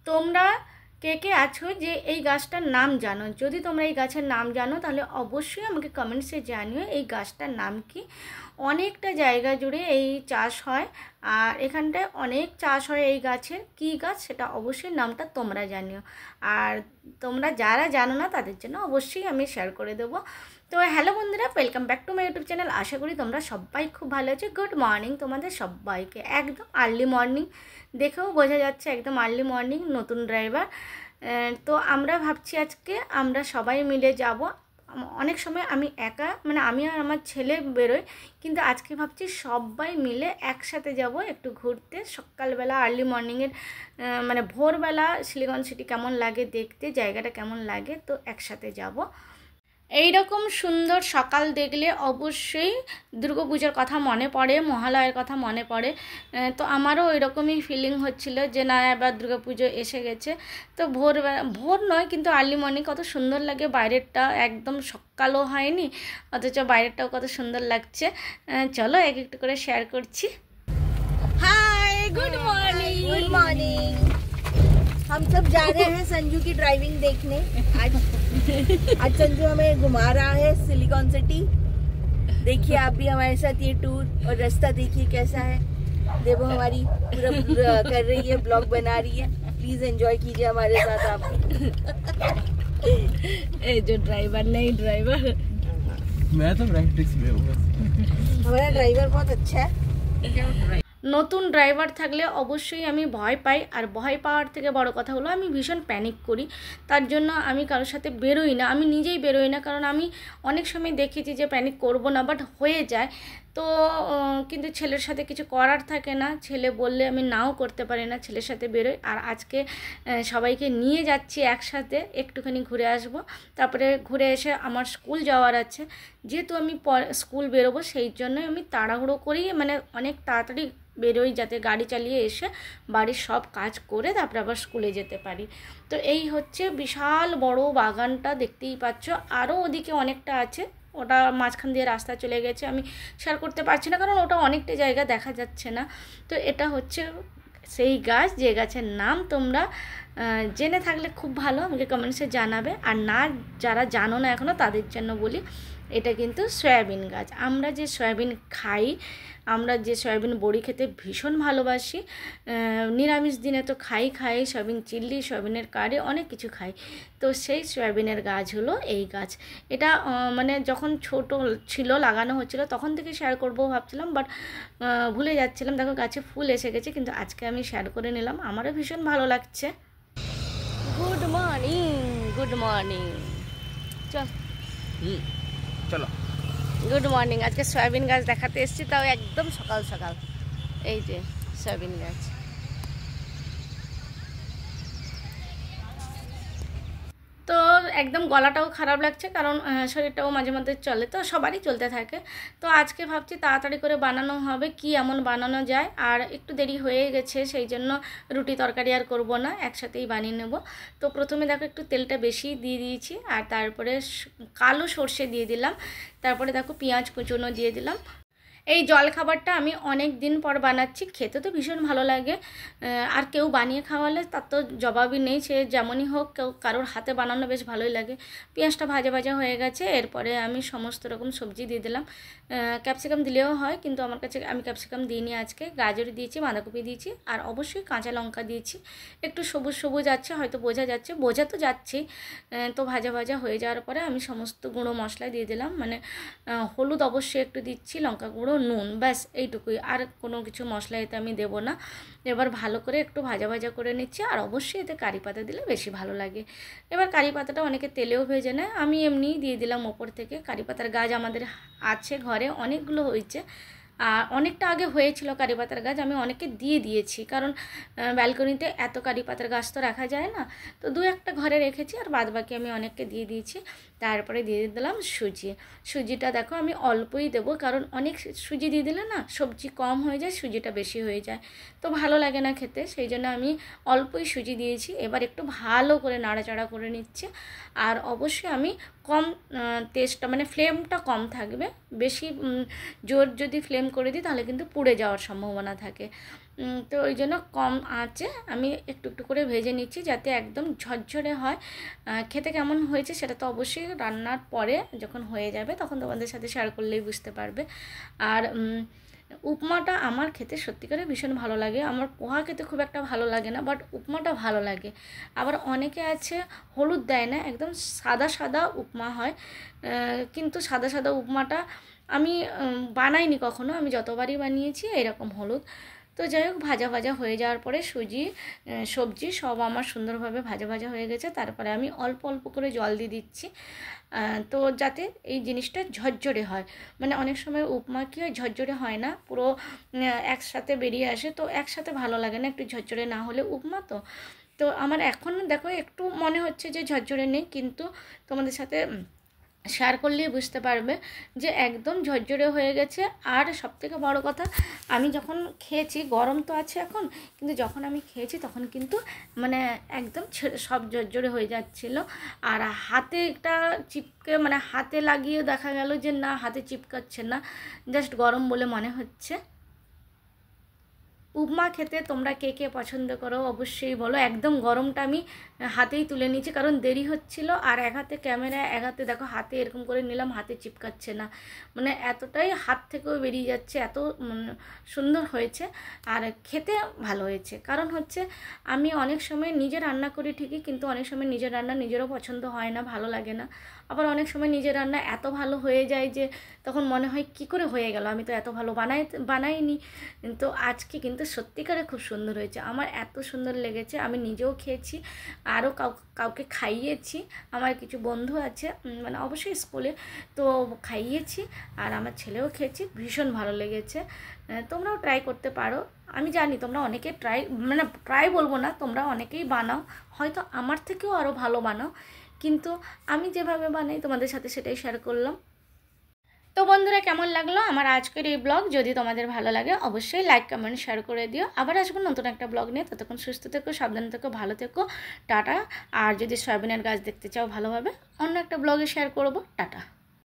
তোমরা কে কে আছো যে এই গাছটার নাম জানো? যদি তোমরা এই গাছের নাম জানো তাহলে অবশ্যই আমাকে কমেন্টসে জানিও এই গাছটার নাম কি। অনেকটা জায়গা জুড়ে এই চাষ হয়, আর এখানটায় অনেক চাষ হয় এই গাছের। কী গাছ সেটা অবশ্যই নামটা তোমরা জানিও, আর তোমরা যারা জানো না তাদের জন্য অবশ্যই আমি শেয়ার করে দেবো। তো হ্যালো বন্ধুরা, welcome back to my YouTube channel. আশা করি তোমরা সবাই খুব ভালো আছো। গুড মর্নিং তোমাদের সবাইকে, একদম আর্লি মর্নিং, দেখেও বোঝা যাচ্ছে একদম আর্লি মর্নিং। নতুন ড্রাইভার, তো আমরা ভাবছি আজকে আমরা সবাই মিলে যাব। অনেক সময় আমি একা, মানে আমি আর আমার ছেলে বেরোই, কিন্তু আজকে ভাবছি সবাই মিলে একসাথে যাব একটু ঘুরতে। সকালবেলা আর্লি মর্নিংয়ের মানে ভোরবেলা শিলিগঞ্জ সিটি কেমন লাগে দেখতে, জায়গাটা কেমন লাগে, তো একসাথে যাব। এই রকম সুন্দর সকাল দেখলে অবশ্যই দুর্গাপূজার কথা মনে পড়ে, মহালয়ের কথা মনে পড়ে। তো আমারও ওই রকমই ফিলিং হচ্ছিল যে না, এবার দুর্গাপুজো এসে গেছে। তো ভোর নয় কিন্তু আর্লি মর্নিং কত সুন্দর লাগে। বাইরেরটা একদম সকালও হয়নি, অথচ বাইরেরটাও কত সুন্দর লাগছে। চলো এক একটু করে শেয়ার করছি। हाय, गुड मॉर्निंग। Good morning. हम सब जा रहे हैं संजू की ड्राइविंग देखने। आज संजू हमें घुमा रहा है सिलिकॉन सिटी। देखिए आप भी हमारे साथ ये टूर, और रास्ता देखिए कैसा है। देवो हमारी पूरा कर रही है, ब्लॉग बना रही है। प्लीज एंजॉय कीजिए हमारे साथ आप। ये जो ड्राइवर नहीं, ड्राइवर मैं तो प्रैक्टिस में हूँ। हमारा ड्राइवर बहुत अच्छा है। নতুন ড্রাইভার থাকলে অবশ্যই আমি ভয় পাই, আর ভয় পাওয়ার থেকে বড় কথা হলো আমি ভীষণ প্যানিক করি। তার জন্য আমি কারোর সাথে বেরোই না, আমি নিজেই বেরোই না, কারণ আমি অনেক সময় দেখেছি যে প্যানিক করব না, বাট হয়ে যায়। তো কিন্তু ছেলের সাথে কিছু করার থাকে না, ছেলে বললে আমি নাও করতে পারি না, ছেলের সাথে বেরোই। আর আজকে সবাইকে নিয়ে যাচ্ছি একসাথে, একটুখানি ঘুরে আসব, তারপরে ঘুরে এসে আমার স্কুল যাওয়ার আছে। যেহেতু আমি স্কুল বেরোবো সেই জন্যই আমি তাড়াহুড়ো করি, মানে অনেক তাড়াতাড়ি বেরোই যাতে গাড়ি চালিয়ে এসে বাড়ির সব কাজ করে তারপরে আবার স্কুলে যেতে পারি। তো এই হচ্ছে বিশাল বড় বাগানটা, দেখতেই পাচ্ছ। আরও ওদিকে অনেকটা আছে, ওটা মাঝখান দিয়ে রাস্তা চলে গেছে, আমি শেয়ার করতে পারছি না কারণ ওটা অনেকটা জায়গা দেখা যাচ্ছে না। তো এটা হচ্ছে সেই গাছ, যে গাছের নাম তোমরা জেনে থাকলে খুব ভালো, আমাকে কমেন্টসে জানাবে। আর না, যারা জানো না এখনও তাদের জন্য বলি, এটা কিন্তু সয়াবিন গাছ। আমরা যে সয়াবিন খাই, আমরা যে সয়াবিন বড়ি খেতে ভীষণ ভালোবাসি, নিরামিষ দিনে তো খাই সয়াবিন চিল্লি, সয়াবিনের কারি, অনেক কিছু খাই। তো সেই সয়াবিনের গাছ হলো এই গাছ। এটা মানে যখন ছোট ছিল, লাগানো হচ্ছিল, তখন থেকে শেয়ার করবো ভাবছিলাম, বাট ভুলে যাচ্ছিলাম। দেখো গাছে ফুল এসে গেছে, কিন্তু আজকে আমি শেয়ার করে নিলাম, আমারও ভীষণ ভালো লাগছে। Good morning, good morning. চলো। Good morning. আজকে সয়াবিন গাছ দেখাতে এসেছি, তাও একদম সকাল সকাল। এই যে সয়াবিন গাছ। তো একদম গলাটাও খারাপ লাগছে, কারণ শরীরটাও মাঝে মধ্যে চলে, তো সবারই চলতে থাকে। তো আজকে ভাবছি তাড়াতাড়ি করে বানানো হবে, কি এমন বানানো যায়। আর একটু দেরি হয়ে গেছে, সেই জন্য রুটি তরকারি আর করব না, একসাথেই বানিয়ে নেব। তো প্রথমে দেখো একটু তেলটা বেশি দিয়ে দিয়েছি, আর তারপরে কালো সর্ষে দিয়ে দিলাম, তারপরে দেখো পেঁয়াজ কুচনো দিয়ে দিলাম। এই জলখাবারটা আমি অনেক দিন পর বানাচ্ছি, খেতে তো ভীষণ ভালো লাগে। আর কেউ বানিয়ে খাওয়ালে তার তো জবাবই নেই, সে যেমনই হোক, কারোর হাতে বানানো বেশ ভালোই লাগে। পেঁয়াজটা ভাজা ভাজা হয়ে গেছে, এরপরে আমি সমস্ত রকম সবজি দিয়ে দিলাম। ক্যাপসিকাম দিলেও হয়, কিন্তু আমার কাছে আমি ক্যাপসিকাম দিইনি আজকে। গাজর দিয়েছি, বাঁধাকপি দিয়েছি, আর অবশ্যই কাঁচা লঙ্কা দিয়েছি। একটু সবুজ সবুজ আছে, হয়তো বোঝা যাচ্ছে, বোঝা তো যাচ্ছেই। তো ভাজা ভাজা হয়ে যাওয়ার পরে আমি সমস্ত গুঁড়ো মশলা দিয়ে দিলাম, মানে হলুদ অবশ্যই একটু দিচ্ছি, লঙ্কা গুঁড়ো, নুন, ব্যাস এইটুকুই, আর কোনো কিছু মশলা এতে আমি দেবো না। এবার ভালো করে একটু ভাজা ভাজা করে নিচ্ছি, আর অবশ্যই এতে কারি পাতা দিলে বেশি ভালো লাগে। এবার কারি পাতাটা অনেকে তেলেও ভেজে নেয়, আমি এমনিই দিয়ে দিলাম ওপর থেকে। কারি পাতার গাছ আমাদের আছে ঘরে, অনেকগুলো হয়েছে। আর অনেকটা আগে হয়েছিল কারি পাতার গাছ, আমি অনেকে দিয়ে দিয়েছি, কারণ ব্যালকনিতে এত কারি পাতার গাছ তো রাখা যায় না। তো দু একটা ঘরে রেখেছি, আর বাদ বাকি আমি অনেককে দিয়ে দিয়েছি। তারপরে দিয়ে দিলাম সুজিটা দেখো আমি অল্পই দেবো, কারণ অনেক সুজি দিয়ে দিলে না সবজি কম হয়ে যায়, সুজিটা বেশি হয়ে যায়, তো ভালো লাগে না খেতে, সেই জন্য আমি অল্পই সুজি দিয়েছি। এবার একটু ভালো করে নাড়াচাড়া করে নিচ্ছি। আর অবশ্যই আমি কম তেজটা, মানে ফ্লেমটা কম থাকবে, বেশি জোর যদি ফ্লেম করে দিই তাহলে কিন্তু পুড়ে যাওয়ার সম্ভাবনা থাকে। তো ওই জন্য কম আঁচে আমি একটু একটু করে ভেজে নিচ্ছি যাতে একদম ঝরঝরে হয়। খেতে কেমন হয়েছে সেটা তো অবশ্যই রান্নার পরে যখন হয়ে যাবে তখন তোমাদের সাথে শেয়ার করলেই বুঝতে পারবে। আর উপমাটা আমার খেতে সত্যিকারে ভীষণ ভালো লাগে। আমার পোহা খেতে খুব একটা ভালো লাগে না, বাট উপমাটা ভালো লাগে। আবার অনেকে আছে হলুদ দেয় না, একদম সাদা সাদা উপমা হয়। কিন্তু সাদা সাদা উপমাটা আমি বানাইনি কখনো, আমি যতবারই বানিয়েছি এরকম হলুদ। তো যাই হোক, ভাজা ভাজা হয়ে যাওয়ার পরে সুজি সবজি সব আমার সুন্দরভাবে ভাজা ভাজা হয়ে গেছে। তারপরে আমি অল্প অল্প করে জল দিয়ে দিচ্ছি, তো যাতে এই জিনিসটা ঝরঝরে হয়। মানে অনেক সময় উপমা কী হয়, ঝরঝরে হয় না, পুরো একসাথে বেরিয়ে আসে, তো একসাথে ভালো লাগে না, একটু ঝরঝরে না হলে উপমা। তো তো আমার এখন দেখো একটু মনে হচ্ছে যে ঝরঝরে নেই, কিন্তু তোমাদের সাথে শেয়ার করলেই বুঝতে পারবে যে একদম ঝরঝরে হয়ে গেছে। আর সবথেকে বড় কথা, আমি যখন খেয়েছি, গরম তো আছে এখন, কিন্তু যখন আমি খেয়েছি তখন কিন্তু মানে একদম সব ঝরঝরে হয়ে যাচ্ছিলো। আর হাতে একটা চিপকে, মানে হাতে লাগিয়ে দেখা গেল যে না, হাতে চিপকাচ্ছে না, জাস্ট গরম বলে মনে হচ্ছে। উপমা খেতে তোমরা কে কে পছন্দ করো অবশ্যই বলো। একদম গরমটা আমি হাতেই তুলে নিয়েছি, কারণ দেরি হচ্ছিল। আর এক হাতে ক্যামেরা, এক হাতে দেখো হাতে এরকম করে নিলাম, হাতে চিপকাচ্ছে না, মানে এতটাই হাত থেকেও বেরিয়ে যাচ্ছে, এত সুন্দর হয়েছে। আর খেতে ভালো হয়েছে, কারণ হচ্ছে আমি অনেক সময় নিজে রান্না করি ঠিকই, কিন্তু অনেক সময় নিজের রান্না নিজেরও পছন্দ হয় না, ভালো লাগে না। আবার অনেক সময় নিজের রান্না এত ভালো হয়ে যায় যে তখন মনে হয় কি করে হয়ে গেল, আমি তো এত ভালো বানাইনি। তো আজকে কিন্তু সত্যিকারে খুব সুন্দর হয়েছে, আমার এত সুন্দর লেগেছে। আমি নিজেও খেয়েছি, আরও কাউকে খাইয়েছি, আমার কিছু বন্ধু আছে মানে অবশ্যই স্কুলে, তো খাইয়েছি। আর আমার ছেলেও খেয়েছি, ভীষণ ভালো লেগেছে। তোমরাও ট্রাই করতে পারো। আমি জানি তোমরা অনেকে ট্রাই বলবো না, তোমরা অনেকেই বানাও, হয়তো আমার থেকেও আরও ভালো বানাও, কিন্তু আমি যেভাবে বানাই তোমাদের সাথে সেটাই শেয়ার করলাম। তো বন্ধুরা, কেমন লাগলো আমার আজকের এই ব্লগ? যদি তোমাদের ভালো লাগে অবশ্যই লাইক কমেন্ট শেয়ার করে দিও। আবার আসবো নতুন একটা ব্লগ নিয়ে, ততক্ষণ সুস্থ থেকো, সাবধানে থেকো, ভালো থেকো, টাটা। আর যদি সয়াবিনের গাছ দেখতে চাও ভালোভাবে, অন্য একটা ব্লগে শেয়ার করবো। টাটা।